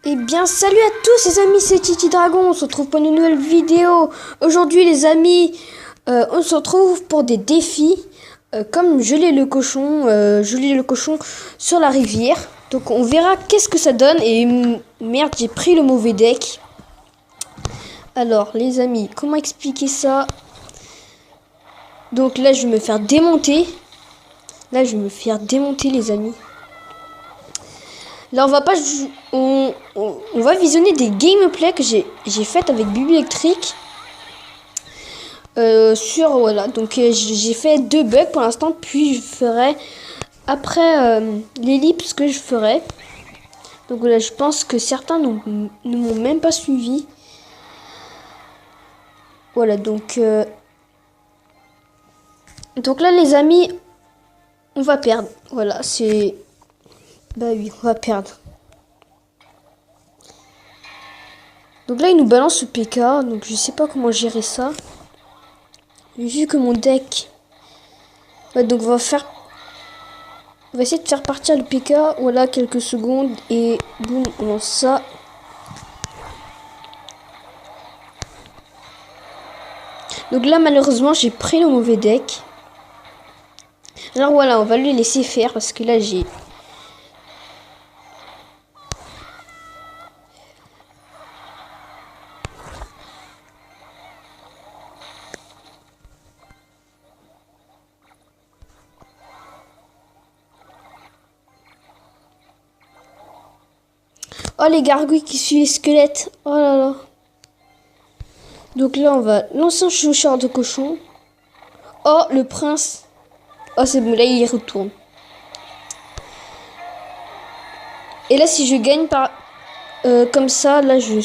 Eh bien, salut à tous les amis, c'est Titi Dragon, on se retrouve pour une nouvelle vidéo. Aujourd'hui les amis, on se retrouve pour des défis, comme geler le cochon sur la rivière. Donc on verra qu'est-ce que ça donne, et merde, j'ai pris le mauvais deck. Alors les amis, comment expliquer ça? Donc là je vais me faire démonter. Les amis. Là on va visionner des gameplays que j'ai fait avec Bibi Electric. Voilà, donc j'ai fait 2 bugs pour l'instant, puis je ferai après l'ellipse que je ferai. Donc voilà, je pense que certains ne m'ont même pas suivi. Voilà, donc là les amis, on va perdre. Voilà, bah oui, on va perdre. Donc là, il nous balance le PK. Donc je sais pas comment gérer ça. Vu que mon deck... Ouais, donc on va essayer de faire partir le PK. Voilà, quelques secondes. Et boum, on lance ça. Donc là, malheureusement, j'ai pris le mauvais deck. Alors voilà, on va le laisser faire parce que là, j'ai... Oh, les gargouilles qui suivent les squelettes. Oh là là. Donc là, on va lancer un chouchard de cochon. Oh, le prince. Oh, c'est bon, là, il retourne. Et là, si je gagne par... comme ça, là, je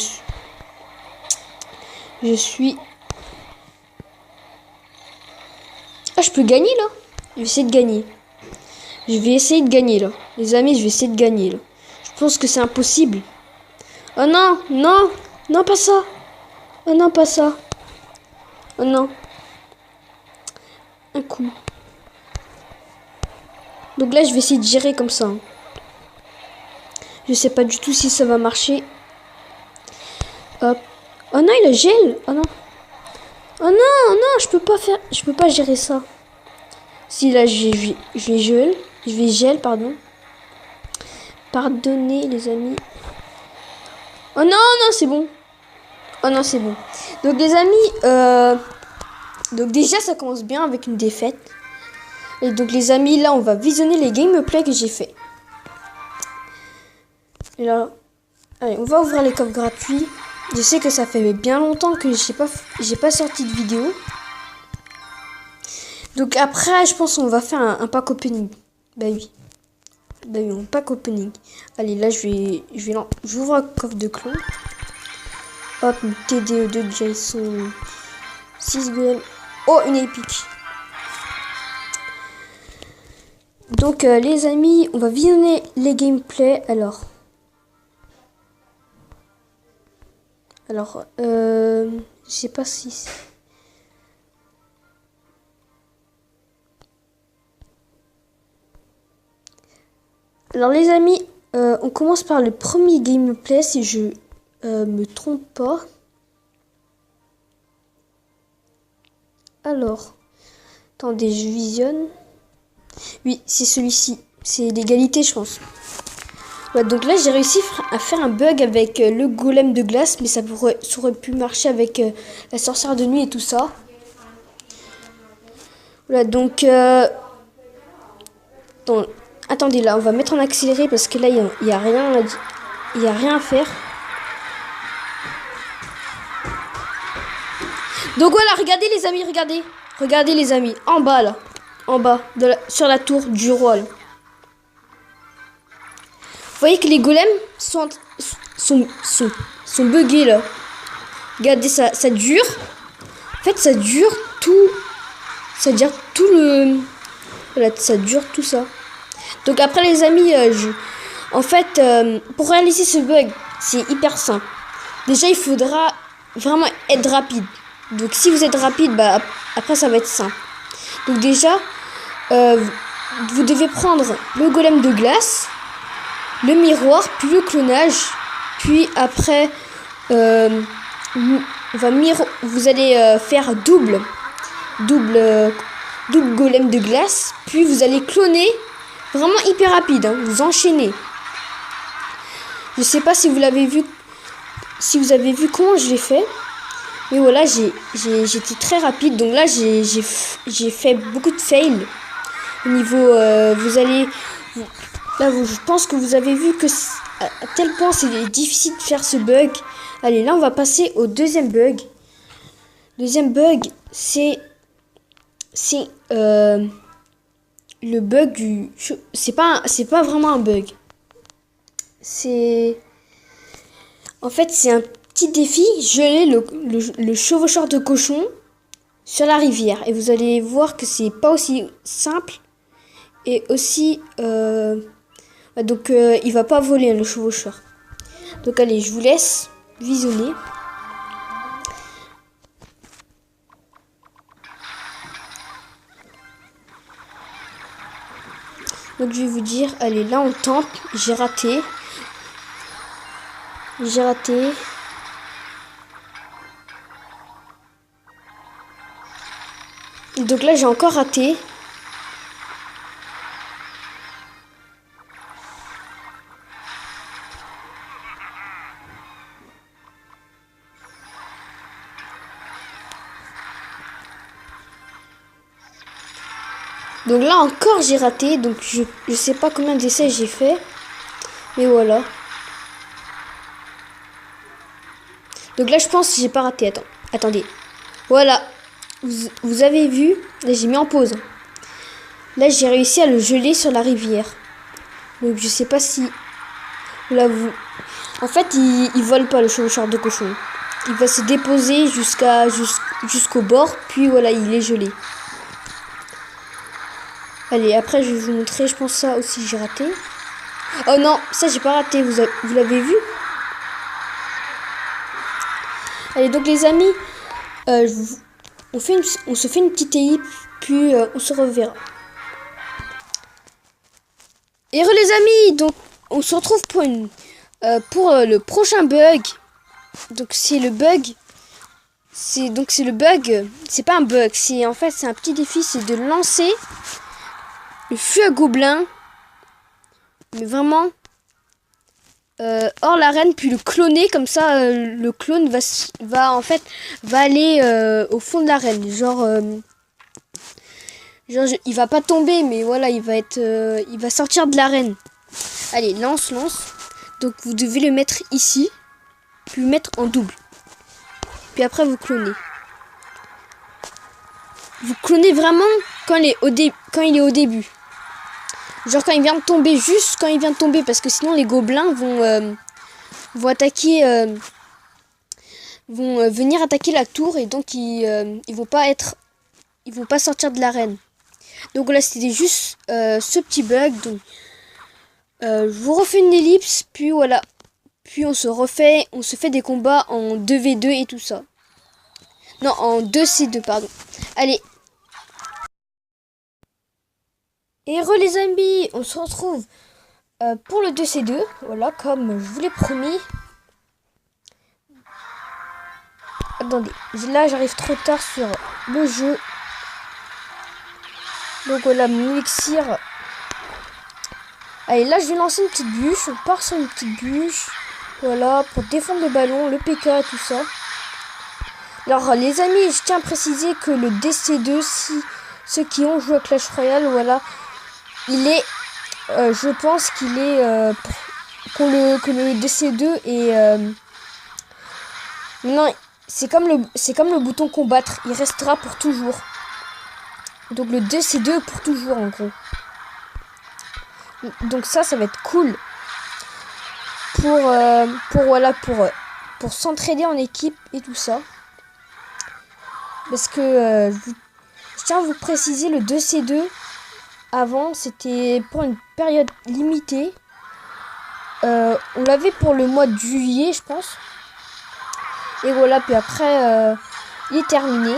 suis... Ah, je peux gagner, là. Je vais essayer de gagner. Là. Les amis, je vais essayer de gagner, là. Je pense que c'est impossible. Oh non, non, non, pas ça. Oh non, pas ça. Oh non. Un coup. Donc là, je vais essayer de gérer comme ça. Je sais pas du tout si ça va marcher. Hop. Oh non, il a gel. Oh non. Oh non, non, je peux pas gérer ça. Si là, je vais gel, pardon. Pardonnez les amis. Oh non, non, c'est bon. Oh non, c'est bon. Donc les amis, donc déjà ça commence bien avec une défaite. Et donc les amis, là on va visionner les gameplays que j'ai fait. Et là, allez, on va ouvrir les coffres gratuits. Je sais que ça fait bien longtemps que j'ai pas sorti de vidéo. Donc après, je pense qu'on va faire un pack opening. Bah oui, un pack opening. Allez, là j'ouvre un coffre de clone. Hop, une TDE2 Jason. 6 golems. Oh, une épique. Donc les amis, on va visionner les gameplays. Alors, je sais pas si... Alors les amis, on commence par le premier gameplay si je me trompe pas. Alors, attendez, je visionne. Oui, c'est celui-ci. C'est l'égalité, je pense. Ouais, donc là, j'ai réussi à faire un bug avec le golem de glace, mais ça aurait pu marcher avec la sorcière de nuit et tout ça. Voilà, donc... attendez, là, on va mettre en accéléré parce que là, il y a rien à faire. Donc voilà, regardez les amis, regardez les amis, en bas là, sur la tour du roi. Là. Vous voyez que les golems sont buggés là. Regardez, ça dure. En fait, ça dure tout le... Voilà, ça dure tout ça. Donc après les amis, en fait, pour réaliser ce bug, c'est hyper simple. Déjà, il faudra vraiment être rapide. Donc si vous êtes rapide, bah après ça va être simple. Donc déjà, vous devez prendre le golem de glace, le miroir, puis le clonage, Puis après, vous allez faire double golem de glace. Puis vous allez cloner vraiment hyper rapide. Hein, vous enchaînez. Je sais pas si vous l'avez vu, si vous avez vu comment je l'ai fait. Mais voilà, j'étais très rapide. Donc là, j'ai fait beaucoup de fails. Au niveau, je pense que vous avez vu que à tel point c'est difficile de faire ce bug. Allez, là, on va passer au deuxième bug. Deuxième bug, c'est le bug du... C'est pas vraiment un bug. En fait, c'est un petit défi. Geler le chevaucheur de cochon sur la rivière. Et vous allez voir que c'est pas aussi simple. Et aussi... il va pas voler le chevaucheur. Donc allez, je vous laisse visionner. Donc je vais vous dire, allez, là on tente. J'ai raté. Donc là j'ai encore raté. Donc là encore j'ai raté, donc je sais pas combien d'essais j'ai fait. Mais voilà. Donc là je pense que j'ai pas raté. Attendez. Voilà. Vous avez vu. Là j'ai mis en pause. Là j'ai réussi à le geler sur la rivière. Donc je sais pas si... Là vous... En fait il vole pas le chevaucheur de cochon. Il va se déposer jusqu'au bord. Puis voilà, il est gelé. Allez, après je vais vous montrer, je pense ça aussi j'ai raté. Oh non, ça j'ai pas raté, vous l'avez vu? Allez, donc les amis, on se fait une petite équipe, puis on se reverra. Et les amis, donc on se retrouve pour le prochain bug. Donc c'est le bug. C'est le bug, c'est pas un bug, c'est un petit défi, c'est de lancer le fût à gobelin, mais vraiment hors l'arène, puis le cloner, comme ça le clone va aller au fond de l'arène. Genre il va pas tomber, mais voilà, il va sortir de l'arène. Allez, lance. Donc vous devez le mettre ici, puis le mettre en double. Puis après vous clonez. Vous clonez vraiment quand il est au début. Genre quand il vient de tomber, juste quand il vient de tomber, parce que sinon les gobelins vont attaquer, vont venir attaquer la tour, et donc ils vont pas sortir de l'arène. Donc là c'était juste ce petit bug. Donc je vous refais une ellipse, puis voilà, puis on se fait des combats en 2v2 et tout ça. Non, en 2c2 pardon. Allez. Et les amis, on se retrouve pour le 2C2, voilà, comme je vous l'ai promis. Attendez, là j'arrive trop tard sur le jeu. Donc voilà, mon élixir. Allez, là je vais lancer une petite bûche, on part sur une petite bûche. Voilà, pour défendre le ballon, le PK et tout ça. Alors les amis, je tiens à préciser que le DC2, si ceux qui ont joué à Clash Royale, voilà, il est, je pense qu'il est, que le DC2 est, non, c'est comme le bouton combattre, il restera pour toujours. Donc le DC2 pour toujours en gros. Donc ça va être cool pour s'entraider en équipe et tout ça. Parce que je tiens à vous préciser, le 2C2 avant c'était pour une période limitée. On l'avait pour le mois de juillet je pense. Et voilà, puis après il est terminé.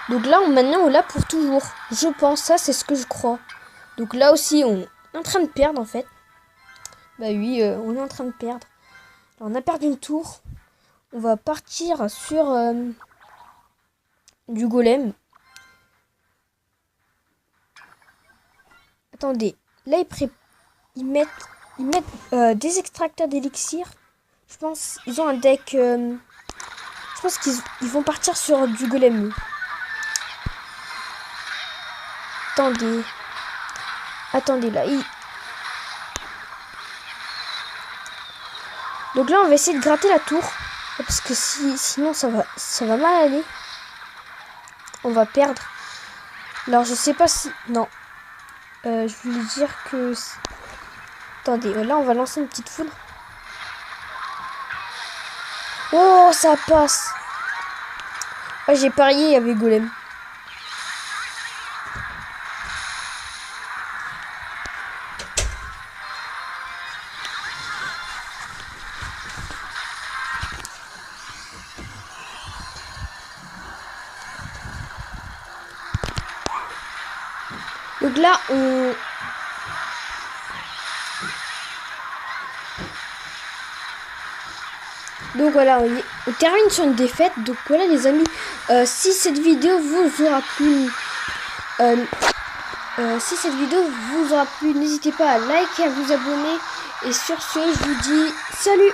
Donc là maintenant on l'a pour toujours. Je pense, ça c'est ce que je crois. Donc là aussi on est en train de perdre en fait. Bah oui, on est en train de perdre. Alors, on a perdu une tour. On va partir sur du golem. Attendez, là ils mettent des extracteurs d'élixir. Je pense ils ont un deck. Je pense qu'ils vont partir sur du golem. Attendez là. Donc là on va essayer de gratter la tour parce que sinon ça va mal aller. On va perdre. Alors je sais pas si non. Je voulais dire que... Attendez, là on va lancer une petite foudre. Oh, ça passe. Ouais, j'ai parié, il y avait golem. Donc là, donc voilà, on termine sur une défaite. Donc voilà les amis, si cette vidéo vous aura plu, n'hésitez pas à liker, à vous abonner. Et sur ce, je vous dis salut.